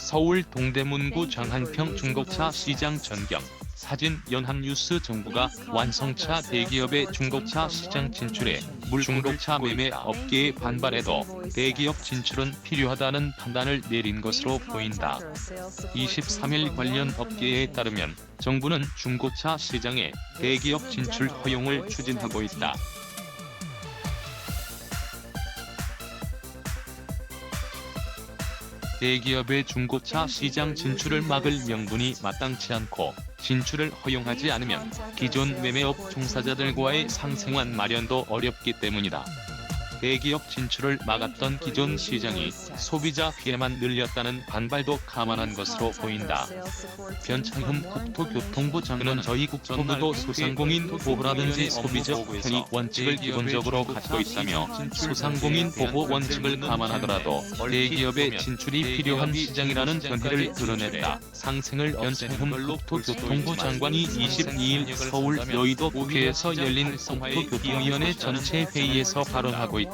서울 동대문구 장한평 중고차 시장 전경. 사진 연합뉴스. 정부가 완성차 대기업의 중고차 시장 진출에 중고차 매매 업계의 반발에도 대기업 진출은 필요하다는 판단을 내린 것으로 보인다. 23일 관련 업계에 따르면 정부는 중고차 시장에 대기업 진출 허용을 추진하고 있다. 대기업의 중고차 시장 진출을 막을 명분이 마땅치 않고 진출을 허용하지 않으면 기존 매매업 종사자들과의 상생완 마련도 어렵기 때문이다. 대기업 진출을 막았던 기존 시장이 소비자 피해만 늘렸다는 반발도 감안한 것으로 보인다. 변창흠 국토교통부 장관은 저희 국토부도 소상공인 보호라든지 소비자 편의 원칙을 기본적으로 갖고 있다며 소상공인 보호 원칙을 감안하더라도 대기업의 진출이 필요한 시장이라는 견해를 드러냈다. 상생을 변창흠 국토교통부 장관이 22일 서울 여의도 국회에서 열린 국토교통위원회 전체 회의에서 발언하고 있다.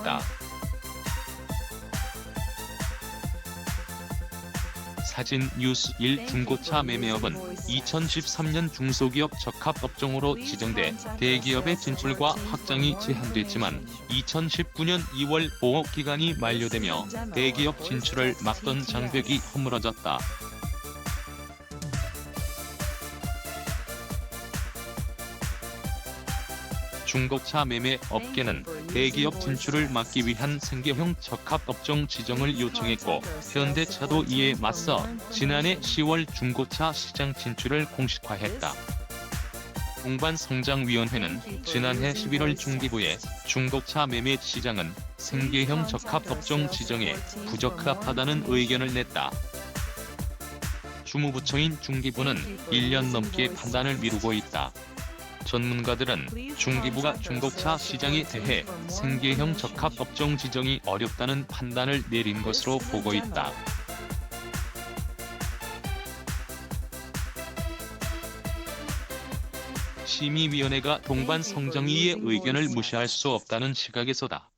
사진 뉴스 1. 중고차 매매업은 2013년 중소기업 적합업종으로 지정돼 대기업의 진출과 확장이 제한됐지만 2019년 2월 보호기간이 만료되며 대기업 진출을 막던 장벽이 허물어졌다. 중고차 매매 업계는 대기업 진출을 막기 위한 생계형 적합업종 지정을 요청했고 현대차도 이에 맞서 지난해 10월 중고차 시장 진출을 공식화했다. 동반성장위원회는 지난해 11월 중기부에 중고차 매매 시장은 생계형 적합업종 지정에 부적합하다는 의견을 냈다. 주무부처인 중기부는 1년 넘게 판단을 미루고 있다. 전문가들은 중기부가 중고차 시장에 대해 생계형 적합업종 지정이 어렵다는 판단을 내린 것으로 보고 있다. 심의위원회가 동반성장위의 의견을 무시할 수 없다는 시각에서다.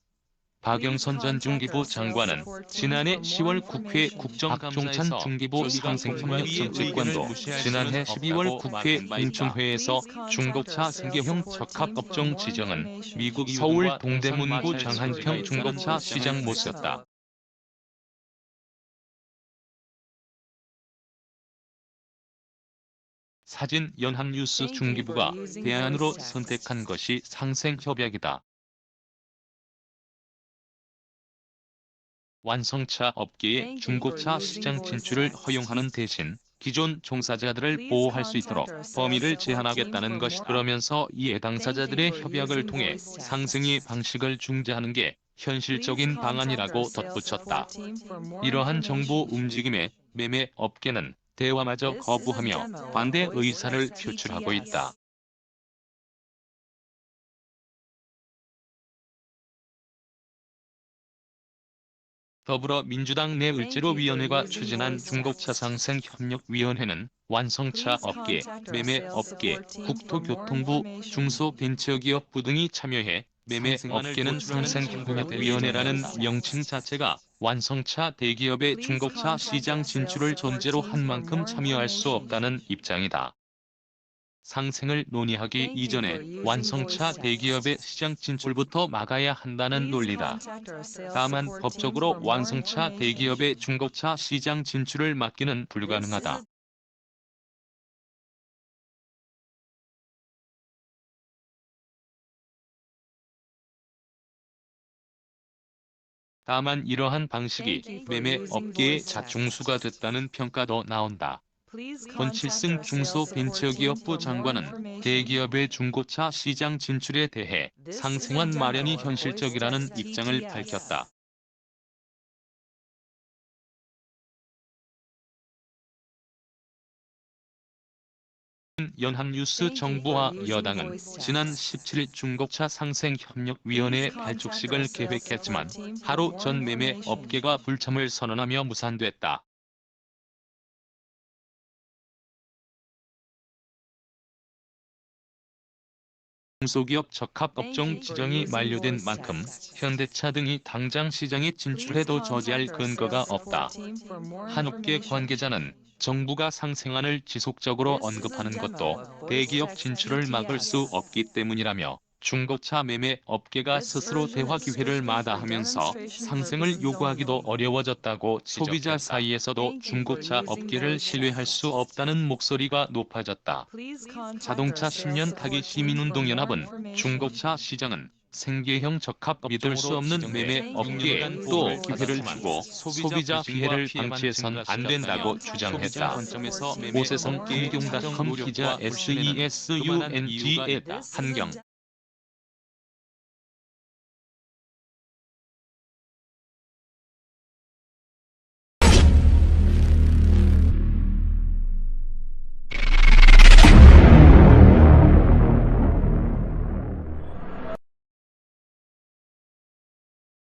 박영선 전 중기부 장관은 지난해 10월 국회 국정감사에서 중기부 상생협력정책관도 지난해 12월 국회 공청회에서 중고차 생계형 적합업종 지정은 미국 서울 동대문구 장한평 중고차 시장 모습이었다. 사진 연합뉴스. 중기부가 대안으로 선택한 것이 상생협약이다. 완성차 업계의 중고차 시장 진출을 허용하는 대신 기존 종사자들을 보호할 수 있도록 범위를 제한하겠다는 것이. 그러면서 이에 당사자들의 협약을 통해 상생의 방식을 중재하는 게 현실적인 방안이라고 덧붙였다. 이러한 정부 움직임에 매매 업계는 대화마저 거부하며 반대 의사를 표출하고 있다. 더불어민주당 내 을지로위원회가 추진한 중고차 상생협력위원회는 완성차 업계, 매매 업계, 국토교통부, 중소벤처기업부 등이 참여해 매매 업계는 상생협력위원회라는 명칭 자체가 완성차 대기업의 중고차 시장 진출을 전제로 한 만큼 참여할 수 없다는 입장이다. 상생을 논의하기 이전에 완성차 대기업의 시장 진출부터 막아야 한다는 논리다. 다만 법적으로 완성차 대기업의 중고차 시장 진출을 막기는 불가능하다. 다만 이러한 방식이 매매 업계의 자충수가 됐다는 평가도 나온다. 권칠승 중소벤처기업부 장관은 대기업의 중고차 시장 진출에 대해 상생완 마련이 현실적이라는 입장을 밝혔다. 연합뉴스. 정부와 여당은 지난 17일 중고차 상생협력위원회 발족식을 계획했지만 하루 전 매매 업계가 불참을 선언하며 무산됐다. 중소기업 적합업종 지정이 만료된 만큼 현대차 등이 당장 시장에 진출해도 저지할 근거가 없다. 한 업계 관계자는 정부가 상생안을 지속적으로 언급하는 것도 대기업 진출을 막을 수 없기 때문이라며 중고차 매매 업계가 스스로 대화 기회를 마다하면서 상생을 요구하기도 어려워졌다고 소비자 사이에서도 중고차 업계를 신뢰할 수 없다는 목소리가 높아졌다. 자동차 10년 타기 시민운동연합은 중고차 시장은 생계형 적합 믿을 수 없는 매매 업계에 또 기회를 주고 소비자 피해를 방치해선 안 된다고 주장했다. 오세성 김경닷컴 기자 SESUNG에다 한경